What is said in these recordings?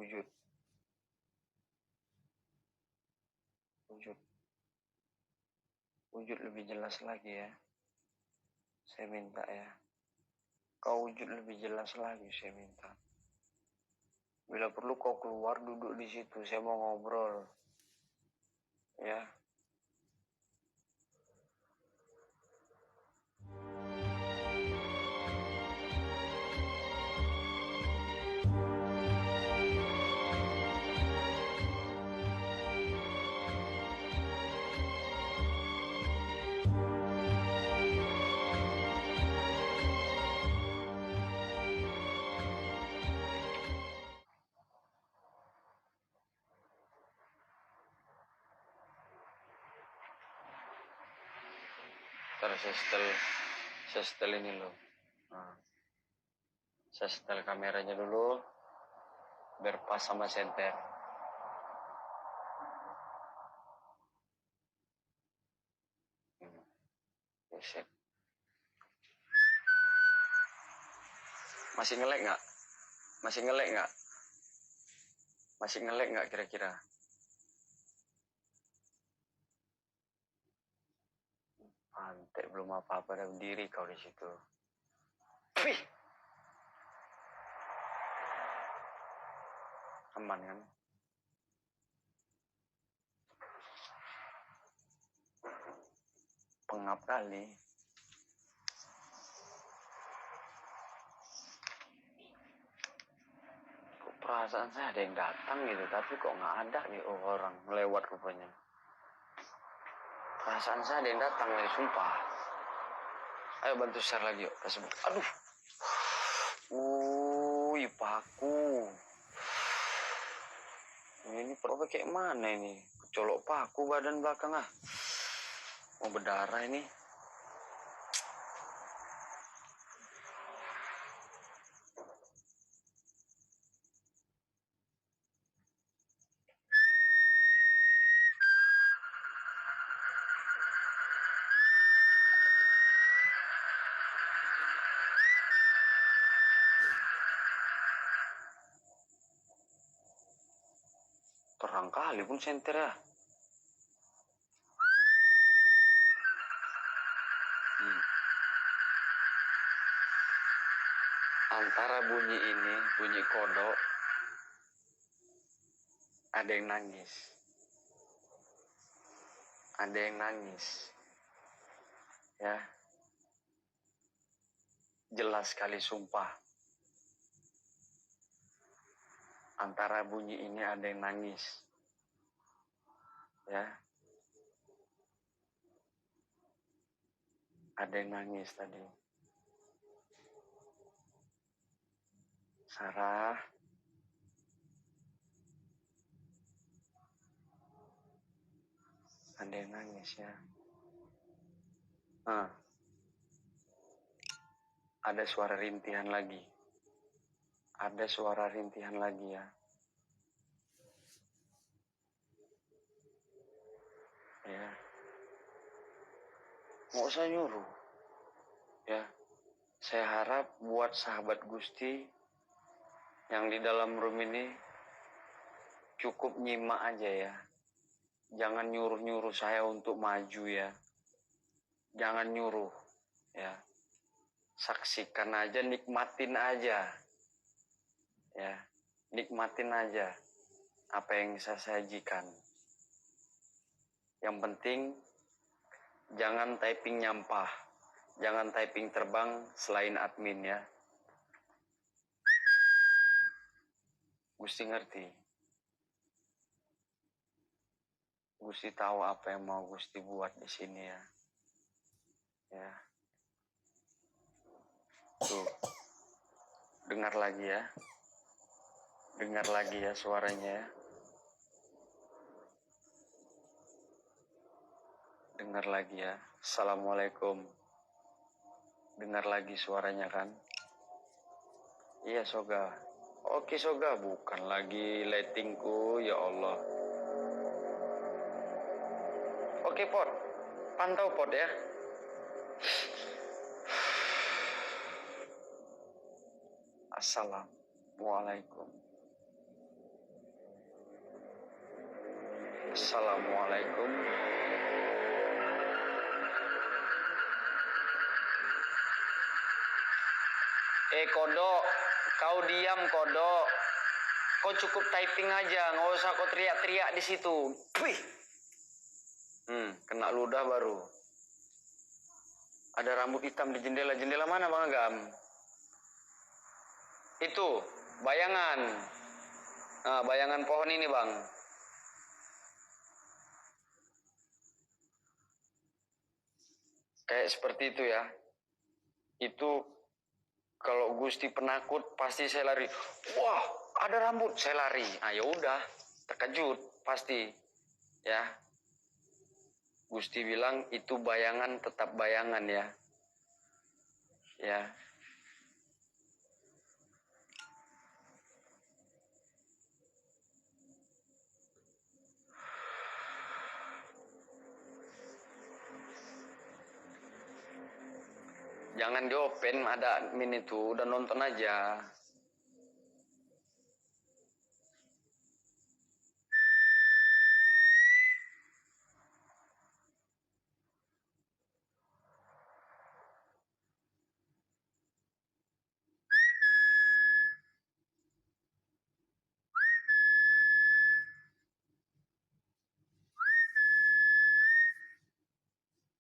Wujud. Wujud. Wujud lebih jelas lagi ya. Saya minta ya. Kau wujud lebih jelas lagi, saya minta. Bila perlu kau keluar, duduk di situ. Saya mau ngobrol. Ya. Ntar saya setel ini loh. Nah, saya setel kameranya dulu biar pas sama senter. Buset. Masih ngelek nggak? Masih ngelek nggak? Masih ngelek nggak kira-kira? Antek, belum apa-apa udah berdiri kau di situ. Wih. Aman kan? Pengap kali. Kok perasaan saya ada yang datang gitu, tapi kok nggak ada nih orang lewat rupanya. Perasaan saya ada yang datang nih, sumpah. Ayo bantu share lagi yuk. Aduh. Paku. Ini perutnya kayak mana ini? Kecolok paku badan belakang ah. Mau berdarah ini. Terang kali pun senter ya. Antara bunyi ini, bunyi kodok, ada yang nangis. Ada yang nangis. Ya. Jelas sekali sumpah. Antara bunyi ini ada yang nangis. Ya. Ada yang nangis tadi. Sarah. Ada yang nangis ya. Ada suara rintihan lagi. Ada suara rintihan lagi ya. Ya. Nggak usah nyuruh. Ya. Saya harap buat sahabat Gusti yang di dalam room ini cukup nyimak aja ya. Jangan nyuruh-nyuruh saya untuk maju ya. Jangan nyuruh ya. Saksikan aja, nikmatin aja. Ya. Nikmatin aja apa yang saya sajikan. Yang penting jangan typing nyampah. Jangan typing terbang selain admin ya. Gusti ngerti. Gusti tahu apa yang mau Gusti buat di sini ya. Ya. Tuh. Dengar lagi ya. Dengar lagi ya suaranya ya. Dengar lagi ya. Assalamualaikum. Dengar lagi suaranya kan? Iya Soga. Oke Soga, bukan lagi lightingku, ya Allah. Oke Pot, pantau Pot ya. Assalamualaikum. Assalamualaikum. Kodok, kau diam kodok. Kau cukup typing aja, nggak usah kau teriak-teriak di situ. Wih. Kena ludah baru. Ada rambut hitam di jendela. Jendela mana Bang Agam? Itu, bayangan. Nah, bayangan pohon ini Bang. Kayak seperti itu ya. Itu kalau Gusti penakut pasti saya lari. Wah, ada rambut, saya lari. Ah ya udah, terkejut pasti. Ya. Gusti bilang itu bayangan tetap bayangan ya. Ya. Jangan di open, ada admin itu, udah nonton aja.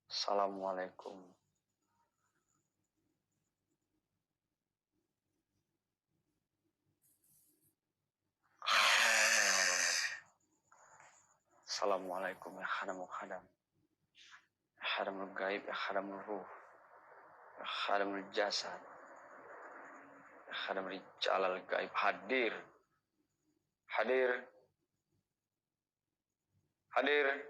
Assalamualaikum. Assalamualaikum ya khadamul khadam. Ya khadamul gaib, ya khadamul ruh. Ya khadamul jasad. Ya khadamul jalal gaib. Hadir. Hadir. Hadir.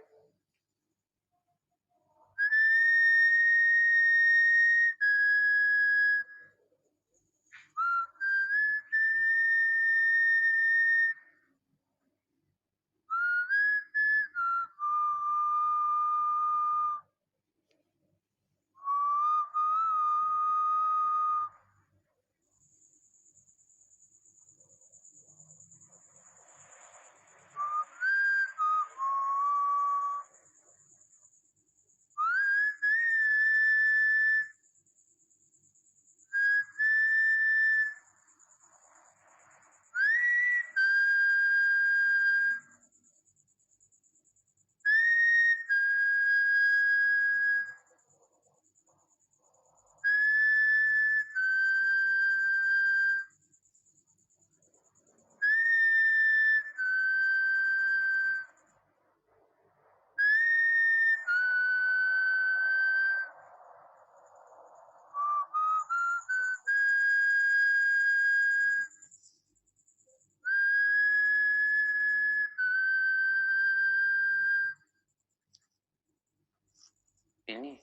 Ini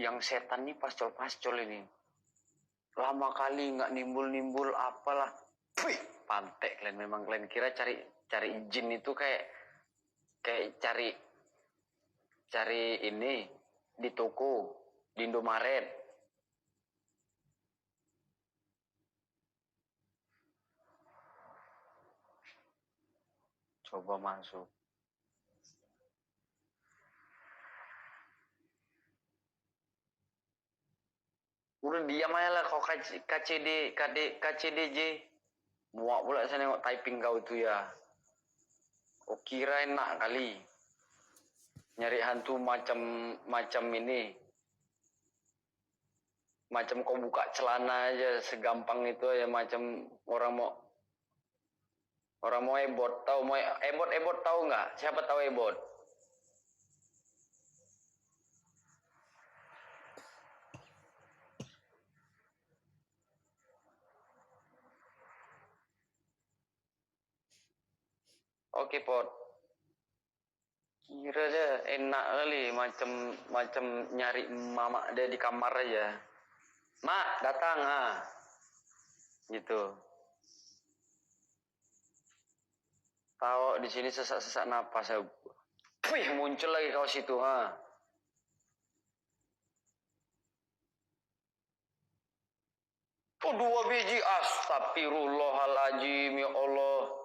yang setan nih pascol-pascol ini. Lama kali nggak nimbul-nimbul apalah. Wih, pantek kalian, memang kalian kira cari jin itu kayak cari ini di toko, di Indomaret. Coba masuk. Udah diam aja lah kau KCDJ. Muak pula saya nengok typing kau itu ya. Oh kira enak kali. Nyari hantu macam ini. Macam kau buka celana aja segampang itu aja, macam orang mau ebot. Tahu mau ebot tahu nggak? Siapa tahu ebot? Oke pot. Kira dia enak kali macam nyari mama dia di kamar aja. Mak datang gitu. Tahu di sini sesak-sesak napas ya. Wih, muncul lagi kau situ Oh 2 biji, astagfirullahaladzim ya Allah.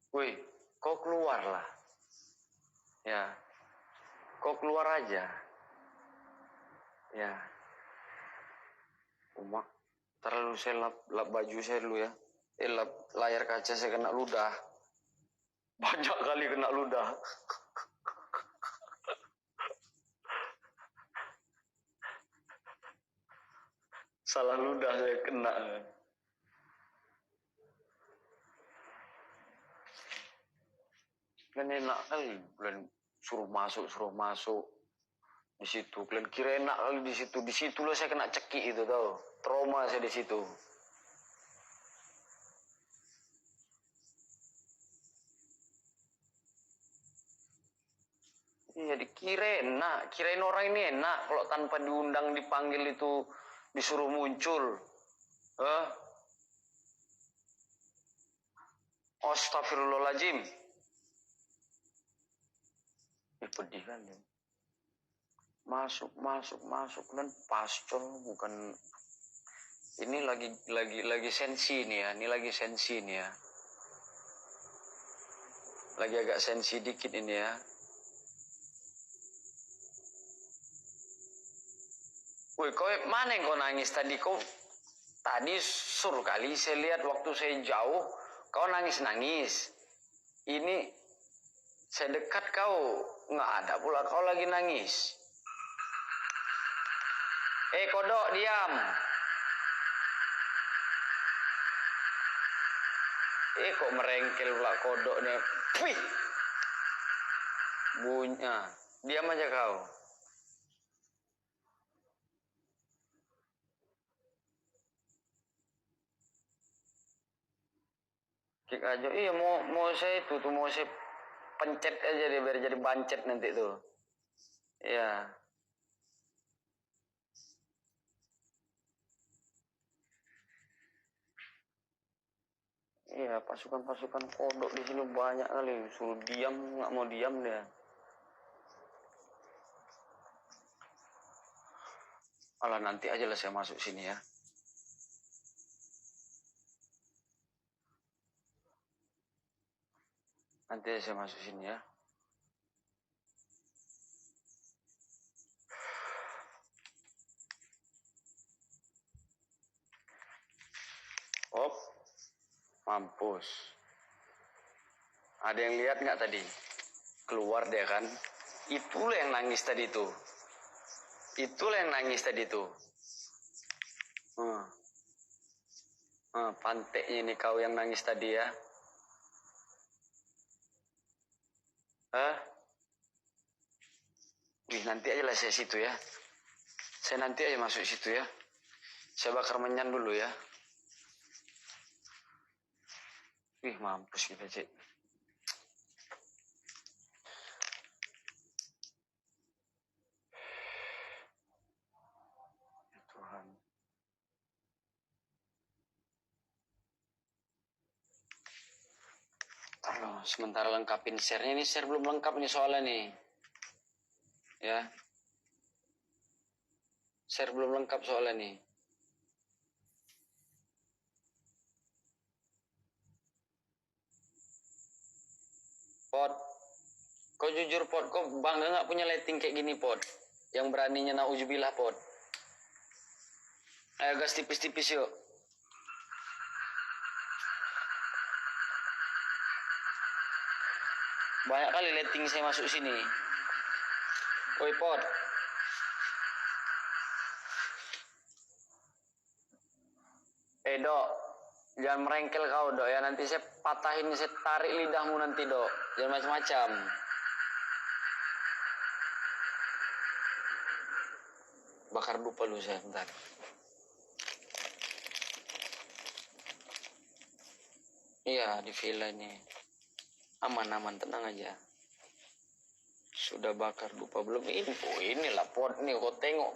Wih, Kau keluarlah. Ya. Kau keluar aja. Ya. Umak. Terlalu saya lap baju saya dulu ya. Lap layar kaca saya kena ludah. Banyak kali kena ludah. Salah ludah saya kena. Kan enak kali. Kalian suruh masuk. Di situ. Kalian kira enak kali di situ. Di situlah saya kena cekik itu tau. Trauma saya di situ. Iya dikira enak. Kirain orang ini enak. Kalau tanpa diundang dipanggil itu disuruh muncul. Astagfirullahaladzim. Pedih kan ya. Masuk dan pascol bukan ini lagi sensi nih ya. Ini lagi sensi nih ya. Lagi agak sensi dikit ini ya. Woi, kau mana yang kau nangis tadi? Kau tadi suruh kali saya lihat waktu saya jauh kau nangis. Ini saya dekat kau nggak ada pula kau lagi nangis. Kodok diam. Kok merengkel pula kodoknya. Wih. Bunyi. Diam aja kau. Kik aja. Iya mau saya itu tuh mau saya pencet aja deh biar jadi bancet nanti tuh. Iya. Iya, pasukan kodok di sini banyak kali. Suruh diam, nggak mau diam dia. Alah, nanti aja lah saya masuk sini ya. Nanti aja saya masuk sini ya. Op, mampus. Ada yang lihat nggak tadi? Keluar dia kan? Itulah yang nangis tadi tuh. Panteknya ini kau yang nangis tadi ya. Wih, nanti aja lah saya situ ya. Saya nanti aja masuk situ ya. Saya bakar menyan dulu ya. Wih, mampus kita, Cik. Ya Tuhan. Aduh, sementara lengkapin share-nya. Ini share belum lengkap nih soalnya nih. Ya. Share belum lengkap soalnya nih. Pot. Kau jujur, Pot. Kau bangga nggak punya lighting kayak gini, Pot? Yang beraninya nauzubillah, Pot. Ayo gas tipis-tipis yuk. Banyak kali lighting saya masuk sini. Woi, Pot. Dok. Jangan merengkel kau, Dok ya. Nanti saya patahin, saya tarik lidahmu nanti, Dok. Jangan macam-macam. Bakar dupa dulu saya, bentar. Iya, di villa ini. Aman, tenang aja. Sudah bakar dupa belum? Inilah Pot nih, kau tengok.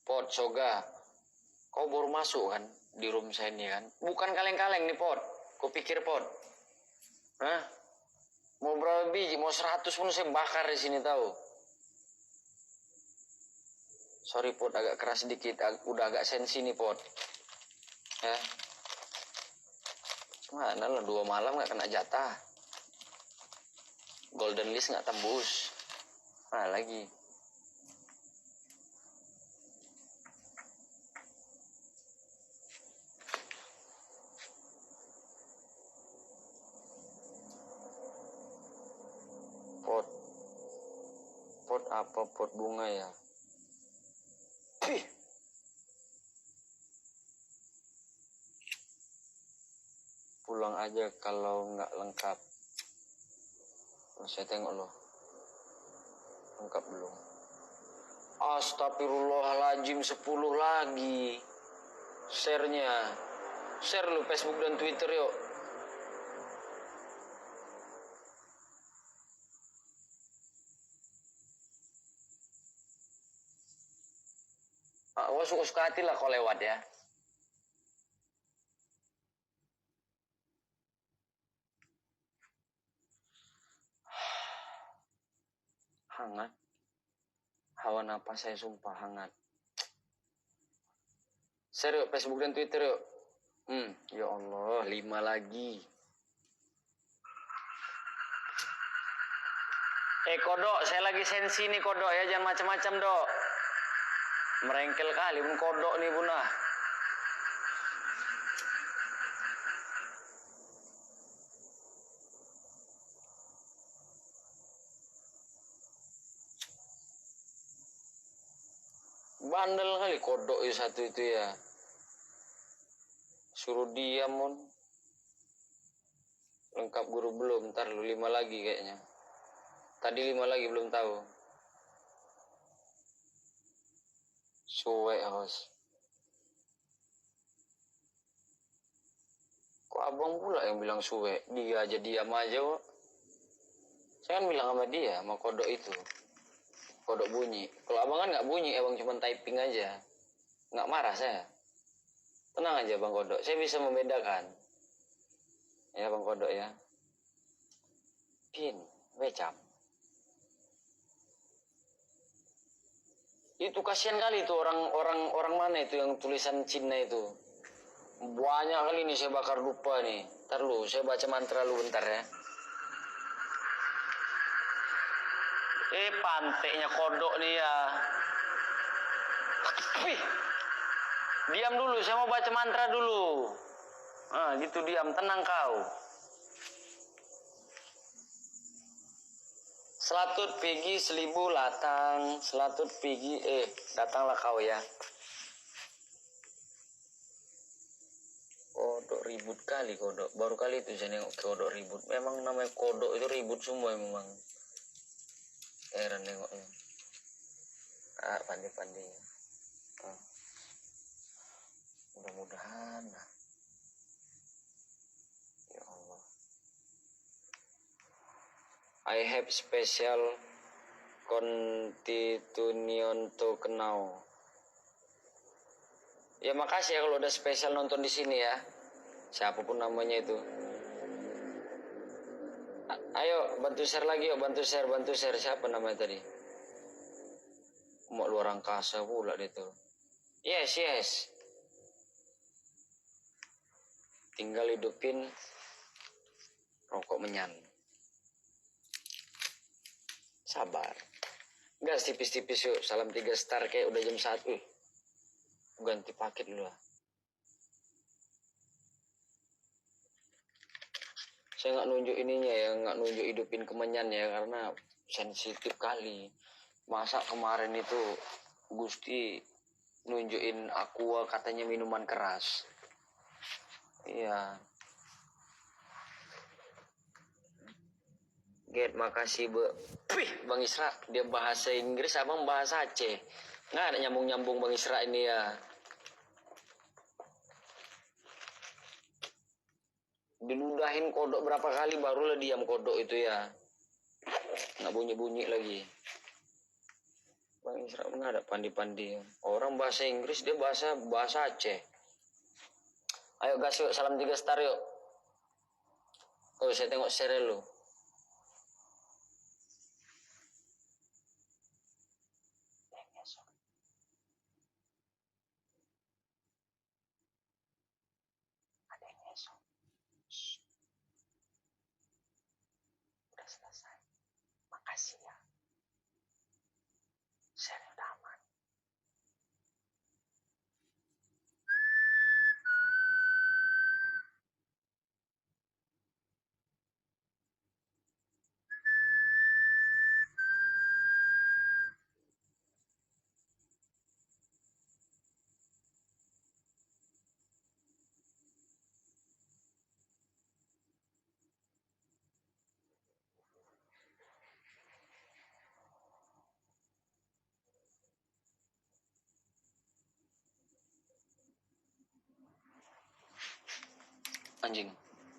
Pot, Soga. Kau baru masuk kan di room saya ini kan? Bukan kaleng-kaleng nih, Pot. Kau pikir, Pot? Hah? Mau berapa biji? Mau 100 pun saya bakar di sini tahu. Sorry, Pot, agak keras sedikit. Udah agak sensi nih, Pot. Ya. Mana lah 2 malam nggak kena jatah. Golden list nggak tembus. Nah lagi. Pot apa? Pot bunga ya. Pulang aja kalau nggak lengkap. Saya tengok loh. Lengkap belum? Astagfirullahaladzim, 10 lagi. Share-nya. Share lu Facebook dan Twitter yuk. Wah suka-suka hati lah kalau lewat ya. Hangat. Hawa napas saya sumpah hangat. Share yuk Facebook dan Twitter yuk. Ya Allah, 5 lagi. Kodok, saya lagi sensi nih kodok ya, jangan macam-macam dok. Merengkel kali pun kodok nih bun ah. Bandel kali kodok itu satu itu ya. Suruh diam mon. Lengkap guru belum, ntar lu 5 lagi kayaknya. Tadi 5 lagi belum tahu. Suwe host. Kok abang pula yang bilang suwe? Dia aja diam aja kok. Saya kan bilang sama dia, sama kodok itu. Kodok bunyi. Kalau abang kan nggak bunyi, abang cuma typing aja. Nggak marah saya. Tenang aja bang kodok, saya bisa membedakan. Ya bang kodok ya. Pin, becap. Itu kasihan kali itu orang mana itu yang tulisan Cina itu. Banyak kali nih saya bakar lupa nih. Ntar lu, saya baca mantra lu bentar ya. Panteknya kodok nih ya. Wih. Diam dulu, saya mau baca mantra dulu. Gitu diam, tenang kau. Selatut pigi 1000 latang, selatut pigi datanglah kau ya. Kodok ribut kali kodok. Baru kali itu saya nengok kodok ribut. Memang namanya kodok itu ribut semua memang. Heran nengoknya. Pandai-pandai. Mudah-mudahan. Ya Allah. I have special continuation to now. Ya makasih ya kalau udah spesial nonton di sini ya. Siapapun namanya itu. Ayo bantu share lagi yuk, bantu share. Siapa namanya tadi? Mau luar angkasa pula itu. Yes. Tinggal hidupin rokok menyan. Sabar. Gas tipis-tipis yuk. Salam 3 star kayak udah jam 1. Ganti paket dulu lah. Saya nggak nunjuk ininya ya, nggak nunjuk hidupin kemenyan ya, karena sensitif kali. Masa kemarin itu Gusti nunjukin Aqua katanya minuman keras. Iya. Makasih Bang Isra, dia bahasa Inggris abang bahasa Aceh. Nggak ada nyambung Bang Isra ini ya. Diludahin kodok berapa kali barulah diam kodok itu ya. Nggak bunyi-bunyi lagi. Bang Isra nggak ada pandi-pandi. Orang bahasa Inggris dia bahasa Aceh. Ayo gas yuk, salam 3 star yuk. Saya tengok share lu. Ada yang esok. selesai. Makasih ya. Share udah aman.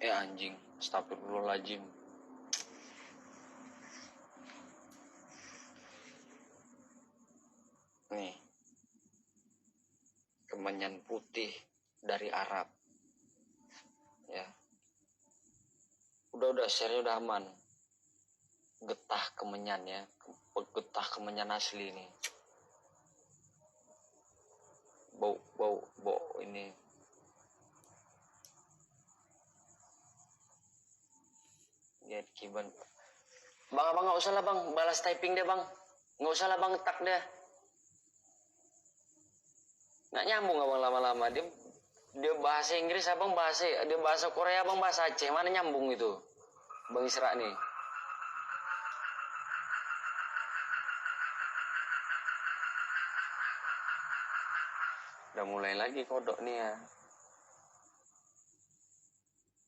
Anjing. Astagfirullahaladzim. Nih. Kemenyan putih dari Arab. Ya. Udah share udah aman. Getah kemenyan ya. Getah kemenyan asli nih. Bau ini. Lihat kiban. Bang, abang nggak usah lah bang, balas typing deh bang. Nggak usah lah bang, tak deh. Nggak nyambung abang lama-lama. Dia bahasa Inggris abang dia bahasa Korea abang bahasa Aceh. Mana nyambung itu? Bang Isra nih. Udah mulai lagi kodok nih ya.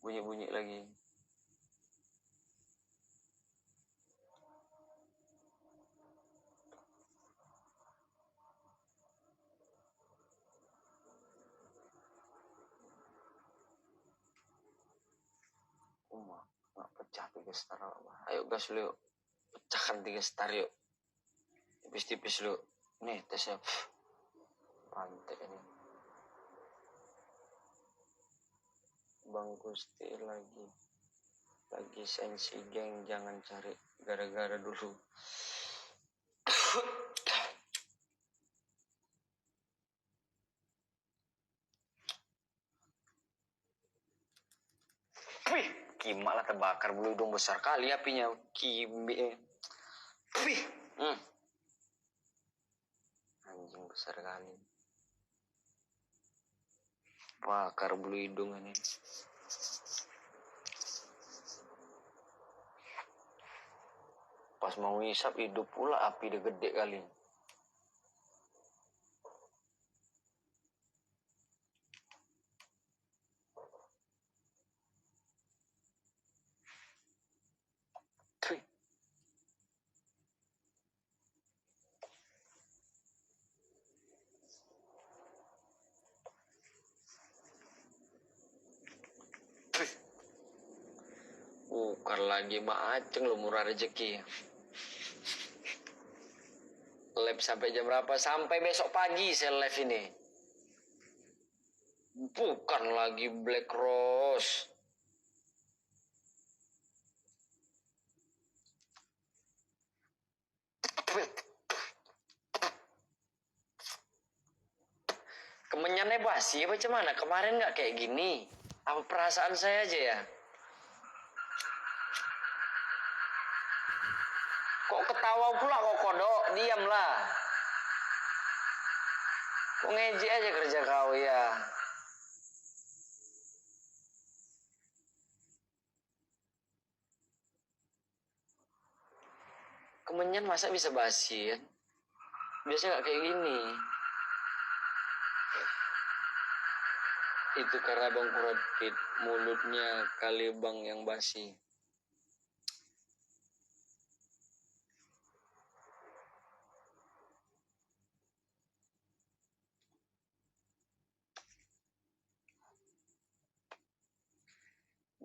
Bunyi-bunyi lagi. Nggak pecah 3 star. Ayo gas lu yuk. Pecahkan 3 star yuk. Tipis-tipis lu. Nih tesnya. Pantai ini. Bang Gusti lagi sensi geng, jangan cari gara-gara dulu. Wih, kimak lah terbakar, beludung besar kali apinya. Wih, anjing besar kali. Bakar bulu hidung ini. Pas mau ngisap hidup pula api dia gede kali. Bukan lagi Aceng lo murah rezeki. Live sampai jam berapa? Sampai besok pagi saya live ini. Bukan lagi Black Rose. Kemenyannya basi apa cuman? Kemarin nggak kayak gini. Apa perasaan saya aja ya? Kok ketawa pula kok kodok? Diamlah. Kok ngejek aja kerja kau ya? Kemenyan masa bisa basi ya? Biasanya nggak kayak gini. Itu karena Bang Kuropit, mulutnya kali bang yang basi.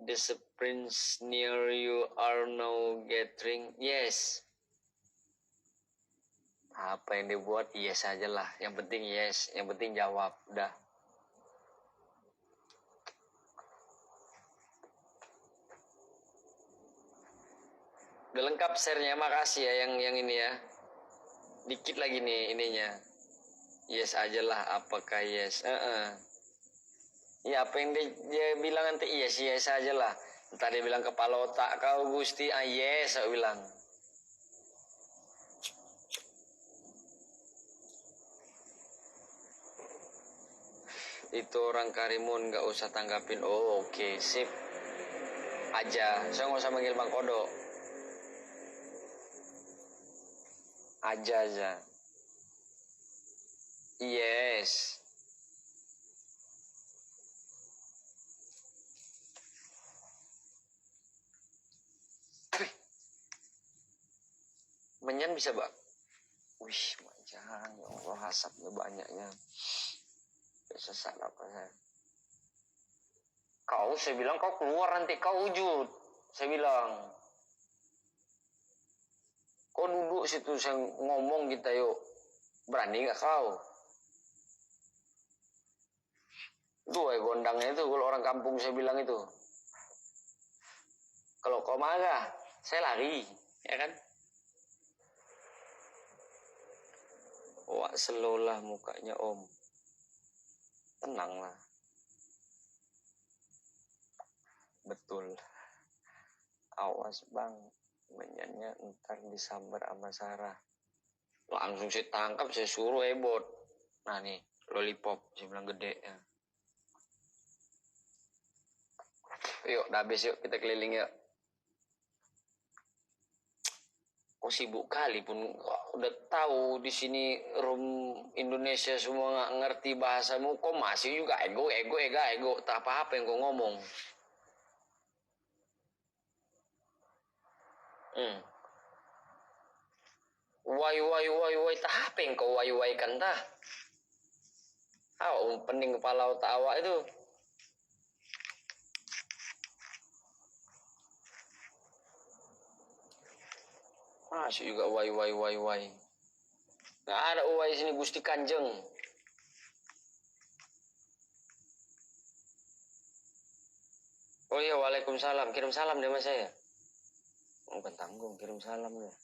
The sprints near you are now gathering. Yes. Apa yang dibuat? Yes aja lah. Yang penting yes. Yang penting jawab. Udah. Udah lengkap share-nya. Makasih ya yang ini ya. Dikit lagi nih ininya. Yes aja lah. Apakah yes? Ya apa yang dia bilang nanti yes aja lah. Tadi bilang kepala otak kau Gusti, yes, saya bilang. Itu orang Karimun nggak usah tanggapin. Oh, oke, sip. Aja, saya nggak usah manggil Bang Kodo. Aja. Yes. Menyan bisa, Bang? Wih, jangan, ya Allah, asapnya banyaknya. Sesat apa saya? Saya bilang kau keluar nanti kau wujud. Saya bilang, kau duduk situ, saya ngomong kita yuk. Berani nggak kau? Tuh, gondangnya itu kalau orang kampung saya bilang itu. Kalau kau marah, saya lari, ya kan? Wah, slow lah mukanya Om. Tenanglah. Betul. Awas Bang, menyanyi ntar disambar sama Sarah. Langsung saya tangkap, saya suruh ebot. Nah nih, lollipop, saya bilang gede ya. Yuk, udah habis yuk, kita keliling yuk. Kok sibuk kali pun, udah tahu di sini room Indonesia semua nggak ngerti bahasamu, kok masih juga ego, tak apa-apa yang kau ngomong. Wai, tak apa yang kau wai kan dah. Pening kepala otak awak itu. Masih juga wai. Nggak ada wai sini Gusti Kanjeng. Oh iya, waalaikumsalam. Kirim salam deh mas saya. Bukan tanggung, kirim salam deh.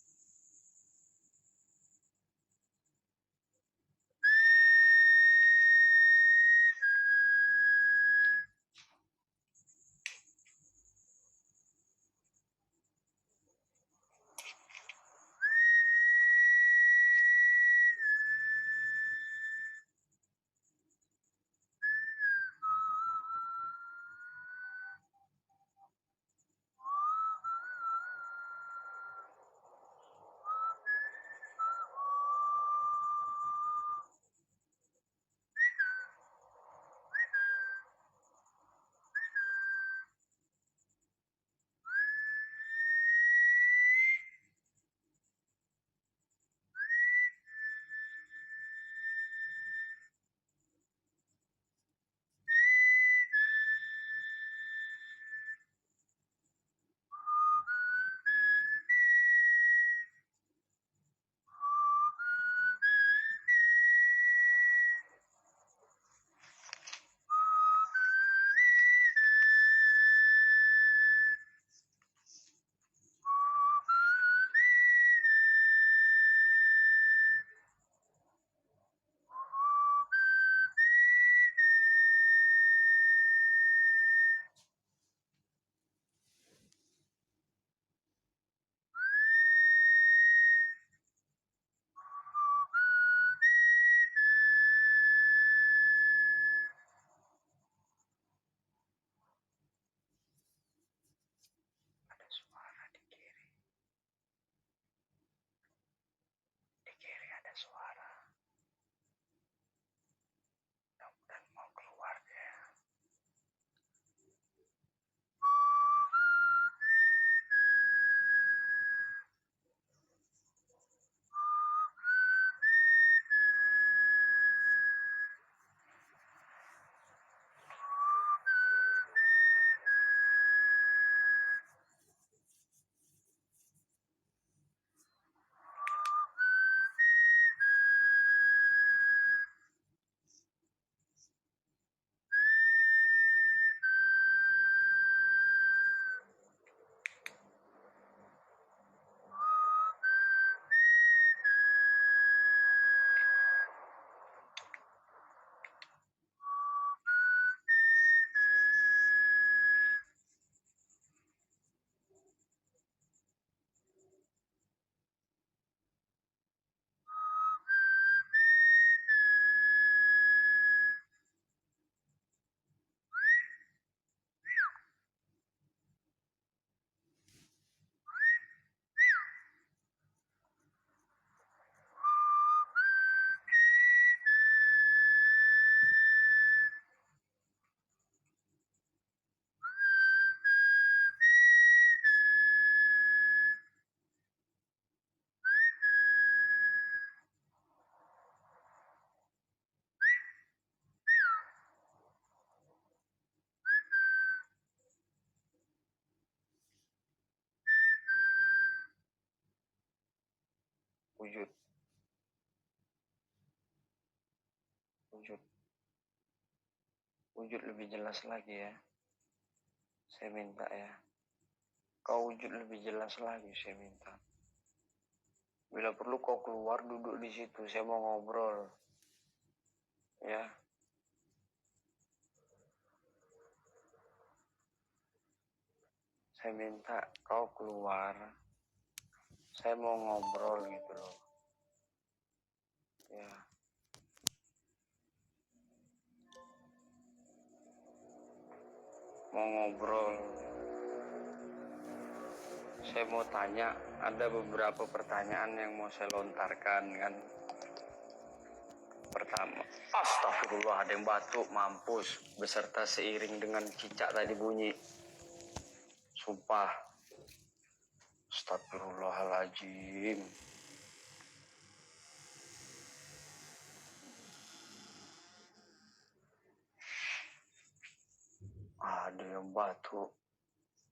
Ada suara di kiri. Di kiri ada suara. Dan mau keluar dia. Wujud. Wujud. Wujud lebih jelas lagi ya. Saya minta ya. Kau wujud lebih jelas lagi, saya minta. Bila perlu kau keluar duduk di situ, saya mau ngobrol. Ya. Saya minta kau keluar. Saya mau ngobrol gitu loh. Ya. Mau ngobrol. Saya mau tanya, ada beberapa pertanyaan yang mau saya lontarkan kan. Pertama, astagfirullah, ada yang batuk, mampus, beserta seiring dengan cicak tadi bunyi. Sumpah. Astagfirullahaladzim. Ada yang batuk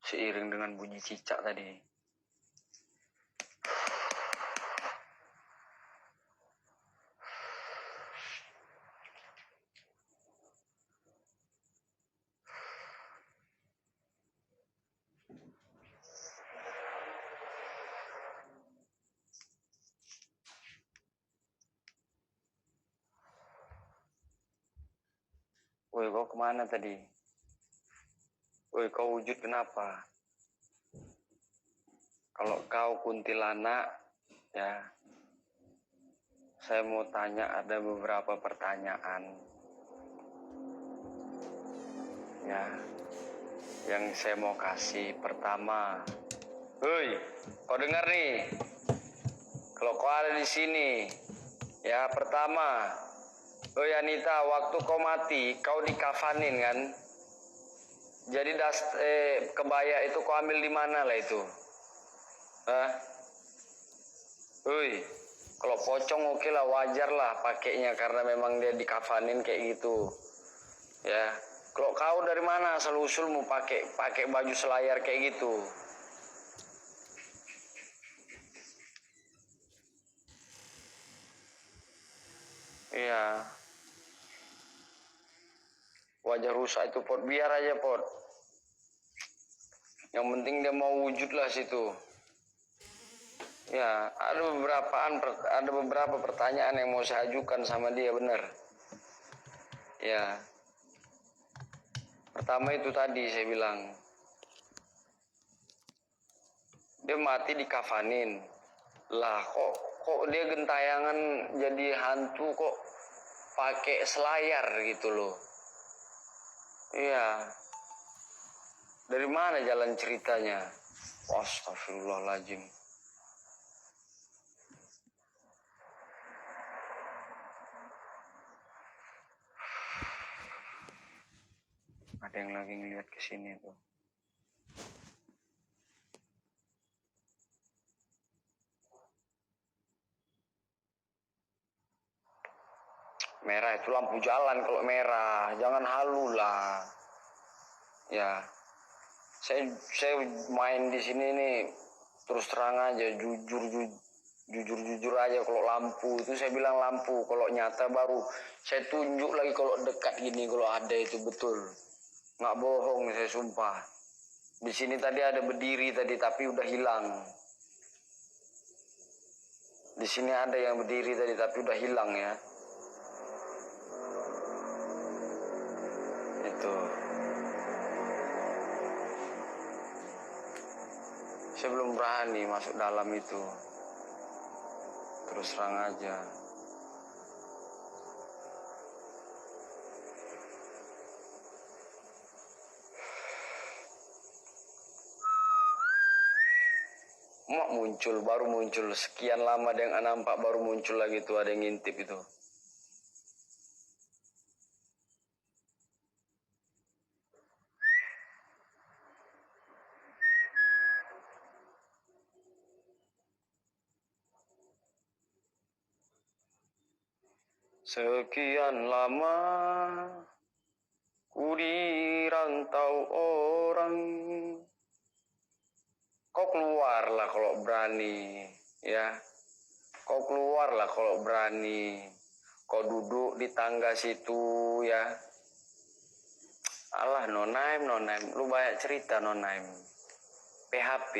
seiring dengan bunyi cicak tadi. Woi, kau kemana tadi? Woi, kau wujud kenapa? Kalau kau kuntilanak, ya, saya mau tanya, ada beberapa pertanyaan. Ya, yang saya mau kasih pertama. Woi, kau dengar nih? Kalau kau ada di sini, ya pertama. Woi Anita, waktu kau mati, kau dikafanin kan? Jadi kebaya itu kau ambil di mana lah itu? Hah? Woi, kalau pocong oke lah, wajar lah pakainya karena memang dia dikafanin kayak gitu. Ya, kalau kau dari mana asal usulmu pakai baju selayar kayak gitu? Iya. Wajah rusak itu Pot, biar aja Pot. Yang penting dia mau wujud lah situ. Ya, ada beberapa pertanyaan yang mau saya ajukan sama dia, bener. Ya. Pertama itu tadi saya bilang. Dia mati dikafanin. Lah kok dia gentayangan jadi hantu kok pakai selayar gitu loh. Iya. Dari mana jalan ceritanya? Astagfirullahaladzim. Ada yang lagi ngeliat ke sini tuh. Merah itu lampu jalan kalau merah, jangan halu lah. Ya. Saya main di sini nih terus terang aja, jujur aja. Kalau lampu itu saya bilang lampu, kalau nyata baru saya tunjuk lagi kalau dekat gini, kalau ada itu betul, nggak bohong saya sumpah. Di sini tadi ada berdiri tadi tapi udah hilang. Di sini ada yang berdiri tadi tapi udah hilang ya. Itu. Saya belum berani masuk dalam itu. Terus terang aja. Baru muncul. Sekian lama ada yang nampak baru muncul lagi tuh, ada yang ngintip itu. Sekian lama ku dirantau orang. Kau keluarlah kalau berani, ya. Kau Kau keluar lah kalau berani. Kau duduk di tangga situ ya. Alah Nonaim. Lu banyak cerita Nonaim. PHP.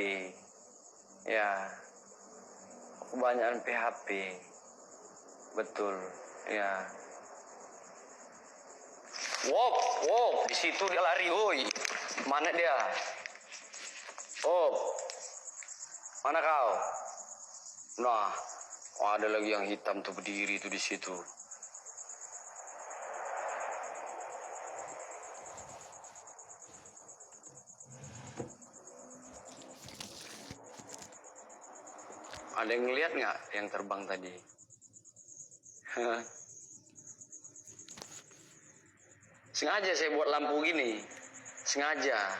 Ya. Kebanyakan PHP. Betul. Ya. Wow. Di situ dia lari, woi. Mana dia? Oh. Mana kau? Nah. Oh, ada lagi yang hitam tuh berdiri tuh di situ. Ada yang ngeliat nggak yang terbang tadi? Sengaja saya buat lampu gini. Sengaja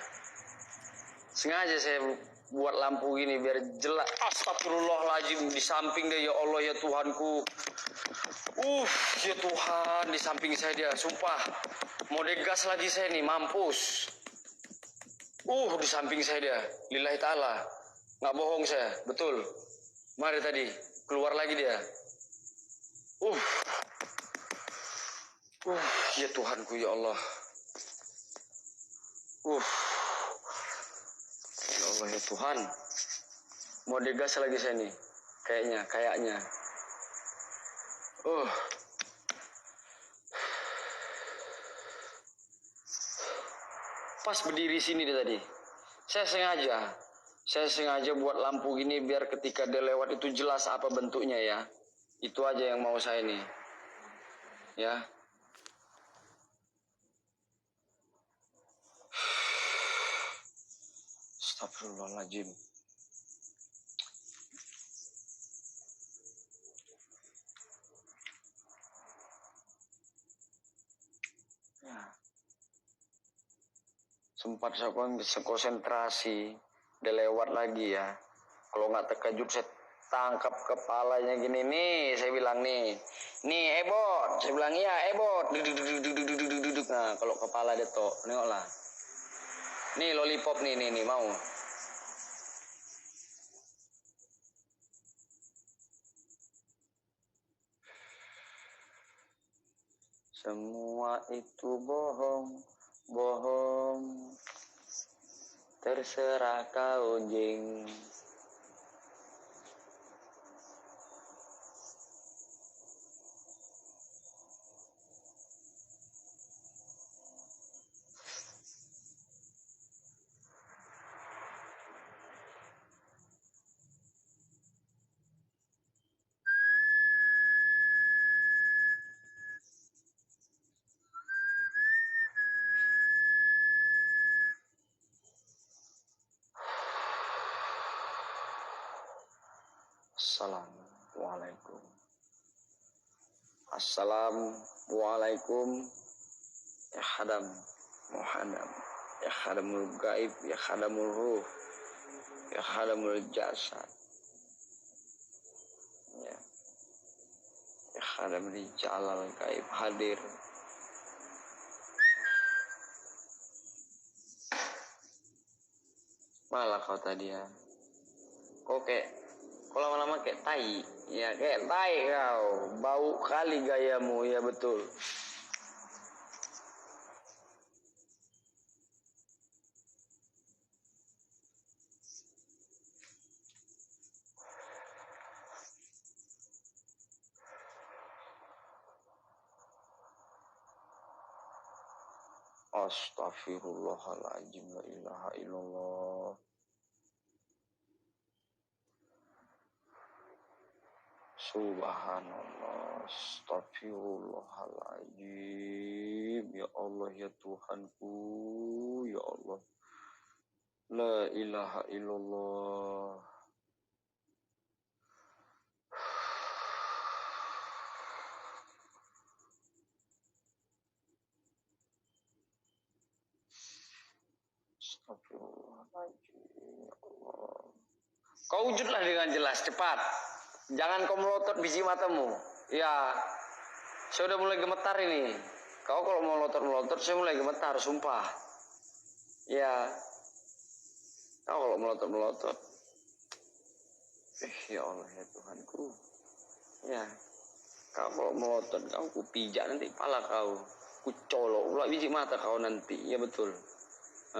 saya buat lampu gini biar jelas. Astagfirullahaladzim, di samping dia, ya Allah ya Tuhanku. Ya Tuhan, di samping saya dia, sumpah. Mau degas lagi saya nih, mampus. Di samping saya dia, lillahi ta'ala. Nggak bohong saya, betul. Mari tadi, keluar lagi dia. Ya Tuhanku ya Allah. Ya Allah ya Tuhan. Mau degas lagi saya nih. Kayaknya. Pas berdiri sini dia tadi. Saya sengaja buat lampu gini biar ketika dia lewat itu jelas apa bentuknya ya. Itu aja yang mau saya nih. Ya. Astagfirullahaladzim. Ya. Sempat saya konsentrasi. Dia lewat lagi ya. Kalau nggak terkejut saya tangkap kepalanya gini nih. Saya bilang nih Ebot. Saya bilang iya Ebot. Duduk. Nah kalau kepala dia toh, nengoklah. Nih lollipop nih mau. Semua itu bohong. Terserah kau jing. Assalamualaikum ya khadam muhadam ya khadamul gaib ya khadamul ruh ya khadamul jasad ya khadamul jalal gaib hadir. Malah kau tadi ya, kau lama-lama kayak tai. Ya kayak tai kau, bau kali gayamu, ya betul. Astaghfirullahaladzim, la ilaha illallah. Subhanallah, astagfirullahaladzim. Ya Allah ya Tuhanku, ya Allah. La ilaha illallah. Astagfirullahaladzim, ya Allah. Kau wujudlah dengan jelas, cepat. Jangan kau melotot biji matamu. Ya, saya udah mulai gemetar ini. Kau kalau mau melotot, saya mulai gemetar, sumpah. Ya, kau kalau melotot. Ya Allah ya Tuhanku. Ya, kau bawa motor, kau ku pijak nanti pala kau. Ku colok pula biji mata kau nanti. Ya betul.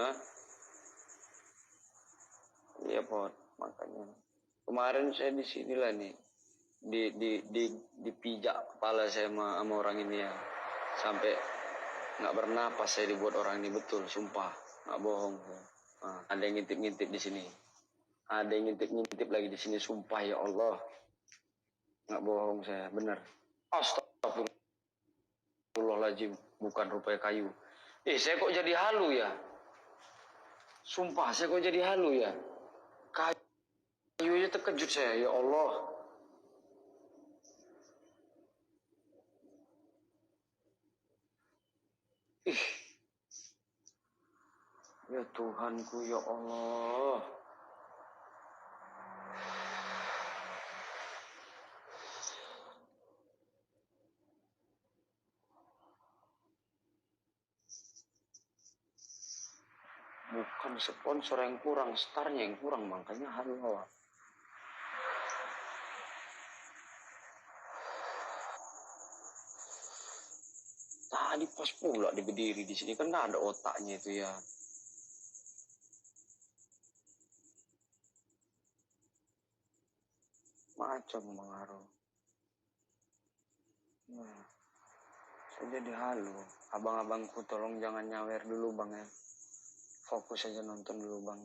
Hah? Iya pot, makanya. Kemarin saya di sinilah nih. Dipijak kepala saya sama orang ini ya. Sampai nggak bernapas saya dibuat orang ini, betul, sumpah. Nggak bohong. Nah, ada yang ngintip-ngintip di sini. Ada yang ngintip-ngintip lagi di sini, sumpah ya Allah. Nggak bohong saya, benar. Astagfirullahaladzim, bukan rupanya kayu. Saya kok jadi halu ya? Sumpah, saya kok jadi halu ya? Kayu aja terkejut saya, ya Allah. Ya Tuhanku, ya Allah. Bukan sponsor yang kurang, starnya yang kurang, makanya halu. Tadi pas pula dia berdiri di sini, kan nggak ada otaknya itu ya. Macam Bang Aro. Nah, saya jadi halu. Abang-abangku tolong jangan nyawer dulu bang ya. Fokus aja nonton dulu bang.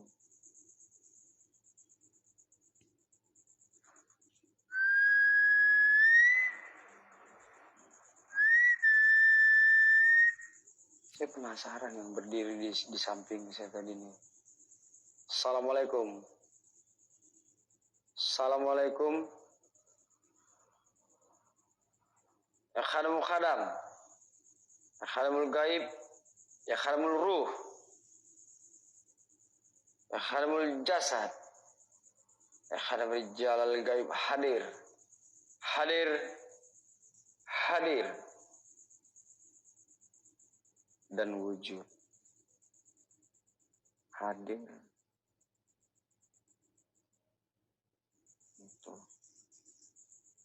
Saya penasaran yang berdiri di samping saya tadi nih. Assalamualaikum. Assalamualaikum. Ya khadamul khadam. Ya khadamul gaib. Ya khadamul ruh. Ya khadamul jasad. Ya khadamul jalal gaib hadir. Hadir. Hadir. Dan wujud. Hadir. Itu.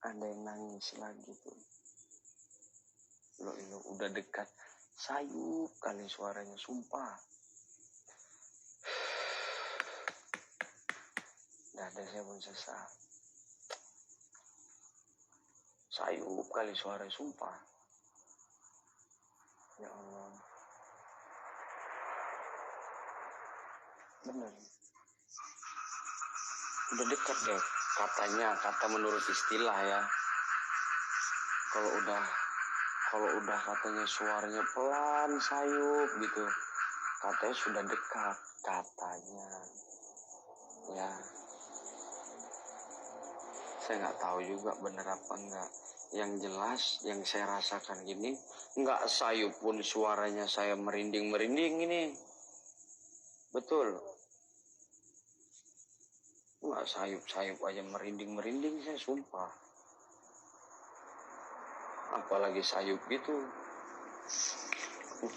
Ada yang nangis lagi tuh. Lo udah dekat. Sayup kali suaranya, sumpah. Dada saya pun sesak. Sayup kali suaranya, sumpah. Ya Allah. Bener. Udah dekat deh. Katanya, kata menurut istilah ya. Kalau udah katanya suaranya pelan, sayup gitu. Katanya sudah dekat, katanya. Ya. Saya nggak tahu juga bener apa enggak. Yang jelas, yang saya rasakan gini, nggak sayup pun suaranya saya merinding-merinding ini. Betul. Nggak sayup-sayup aja merinding-merinding saya, sumpah. Apalagi sayup gitu.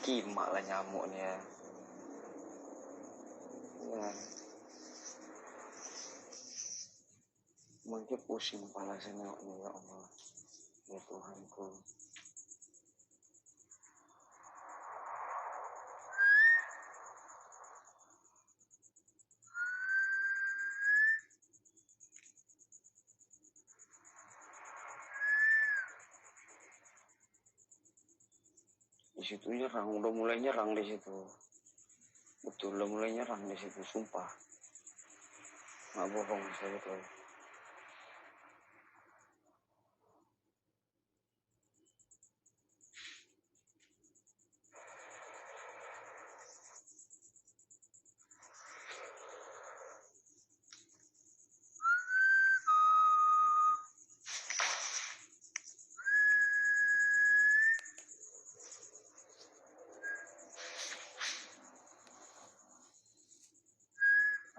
Kimak lah nyamuknya. Ya. Mungkin pusing kepala saya nengoknya, ya Allah. Ya Tuhanku. Di situ nyerang, udah mulai nyerang di situ. Betul, udah mulai nyerang di situ, sumpah. Nggak bohong saya betul.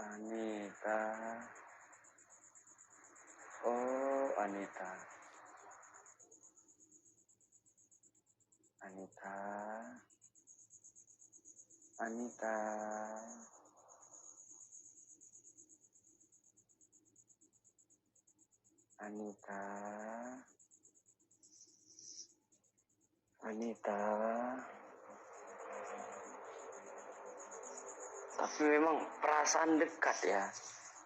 Anita. Oh, Anita. Anita. Anita. Anita. wanita. Tapi memang perasaan dekat ya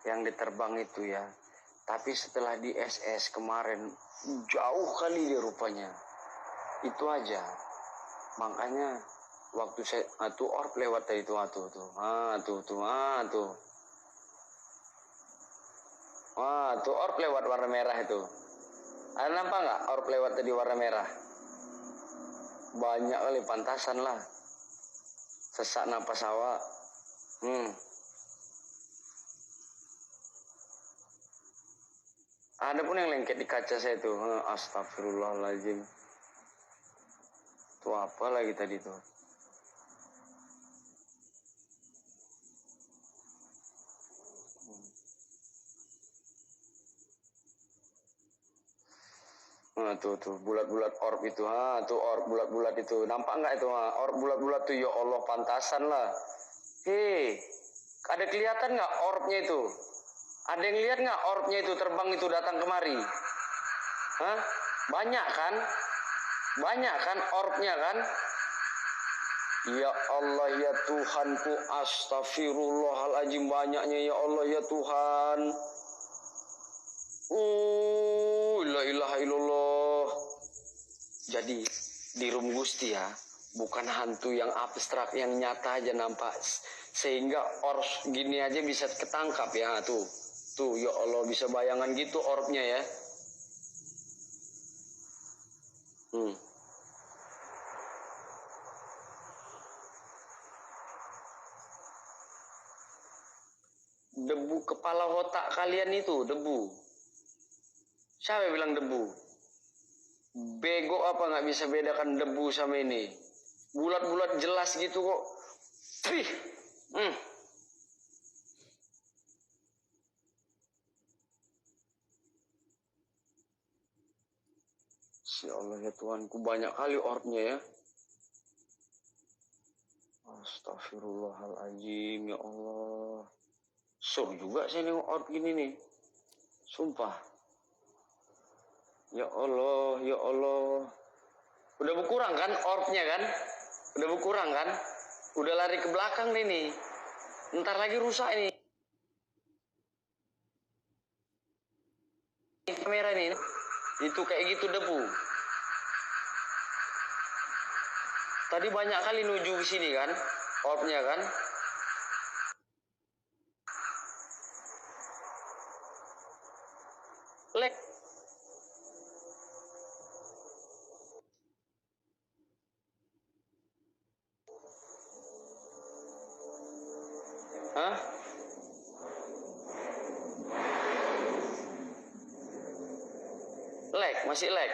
yang diterbang itu ya. Tapi setelah di SS kemarin jauh kali dia rupanya. Itu aja. Makanya waktu saya tuh orb lewat tadi tuh orb lewat warna merah itu. Ada nampak nggak orb lewat tadi warna merah? Banyak kali, pantasan lah. Sesak napas awak. Ada pun yang lengket di kaca saya tuh. Astagfirullahaladzim. Itu apa lagi tadi tuh? Tuh bulat-bulat orb itu. Tuh orb bulat-bulat itu. Nampak nggak itu? Orb bulat-bulat tuh, ya Allah, pantasan lah. Hei, ada kelihatan nggak orbnya itu? Ada yang lihat nggak orbnya itu terbang itu datang kemari? Banyak kan? Banyak kan orbnya kan? Ya Allah ya Tuhanku, astagfirullahaladzim, banyaknya ya Allah ya Tuhan. La ilaha illallah. Jadi di Room Gusti ya, bukan hantu yang abstrak, yang nyata aja nampak. Sehingga orb gini aja bisa ketangkap ya tuh. Tuh ya Allah, bisa bayangan gitu orbnya ya. Debu kepala otak kalian itu debu. Siapa yang bilang debu? Bego apa nggak bisa bedakan debu sama ini? Bulat-bulat jelas gitu kok. Wih. Ya Allah ya Tuhanku, banyak kali orbnya ya. Astagfirullahaladzim ya Allah. Suruh juga saya nengok orb gini nih. Sumpah. Ya Allah, ya Allah. Udah berkurang kan orbnya kan? Udah berkurang kan? Udah lari ke belakang nih. Ntar lagi rusak ini. Kamera nih. Itu kayak gitu debu. Tadi banyak kali nuju ke sini kan? Orbnya kan? Lek. Lag, masih lag.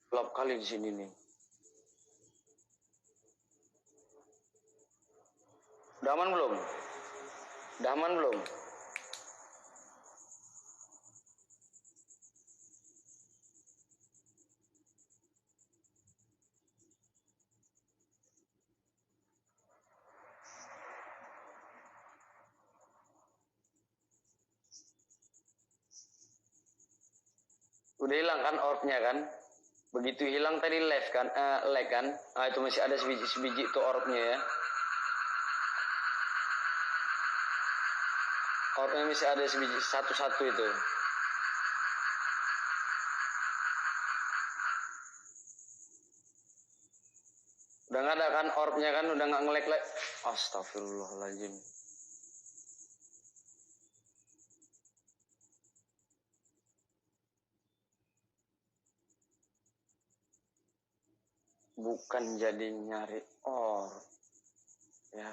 Gelap kali di sini nih. Udah aman belum? Udah aman belum? Udah hilang kan orbnya kan? Begitu hilang tadi lag kan? Itu masih ada sebiji tuh orbnya ya. Orbnya masih ada sebiji, satu-satu itu. Udah nggak ada kan orbnya kan? Udah nggak nge-lag. Astagfirullahaladzim. Bukan jadi nyari orb ya.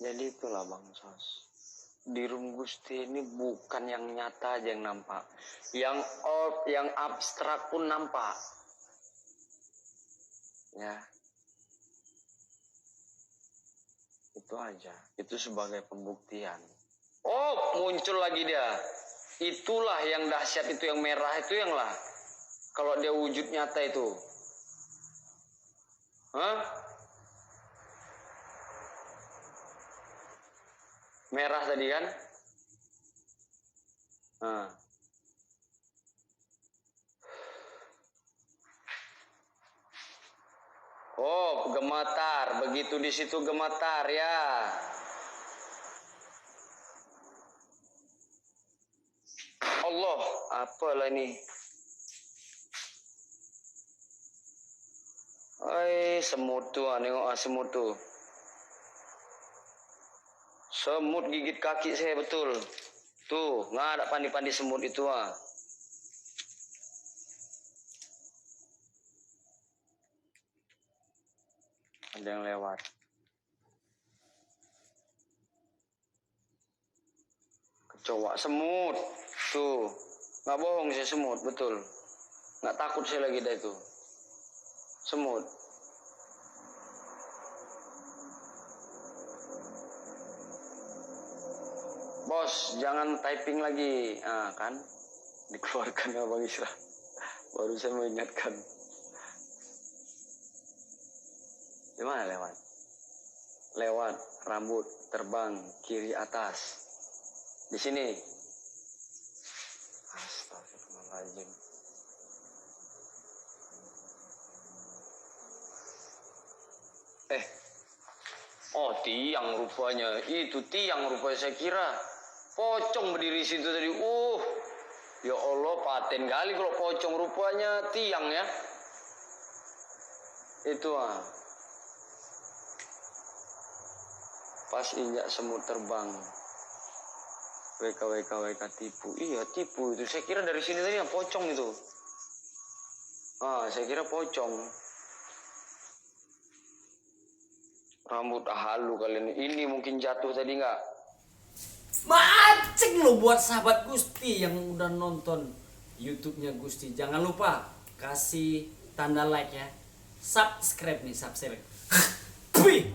Jadi itulah Bang Sos. di room Gusti ini bukan yang nyata aja yang nampak, yang abstrak pun nampak. Ya, itu aja. Itu sebagai pembuktian. Oh, muncul lagi dia. Itulah yang dahsyat itu, yang merah itu yang lah. Kalau dia wujud nyata itu. Hah? Merah tadi kan? Nah. Oh, gemetar. Begitu di situ gemetar ya. Allah, apalah ini? Semut tuh, nengok semut tuh. Semut gigit kaki saya betul. Tuh, nggak ada pandi-pandi semut itu ah. Ada yang lewat. Kecoa semut. Tuh, nggak bohong saya semut betul. Nggak takut saya lagi dah itu. Semut. Bos, jangan typing lagi. Ah, kan? Dikeluarkan sama Bang Isra. Baru saya mengingatkan. Di mana lewat? Lewat rambut terbang kiri atas. Di sini. Astagfirullahaladzim. Oh, tiang rupanya. Itu tiang rupanya saya kira. Pocong berdiri situ tadi. Ya Allah, paten kali kalau pocong rupanya tiang ya. Itu ah. Pas injak semut terbang. WK tipu. Iya, tipu itu. Saya kira dari sini tadi yang pocong itu. Saya kira pocong. Rambut halu kalian. Ini mungkin jatuh tadi nggak? Maceng lo buat sahabat Gusti yang udah nonton YouTube-nya Gusti. Jangan lupa kasih tanda like ya. Subscribe nih, subscribe. Wih.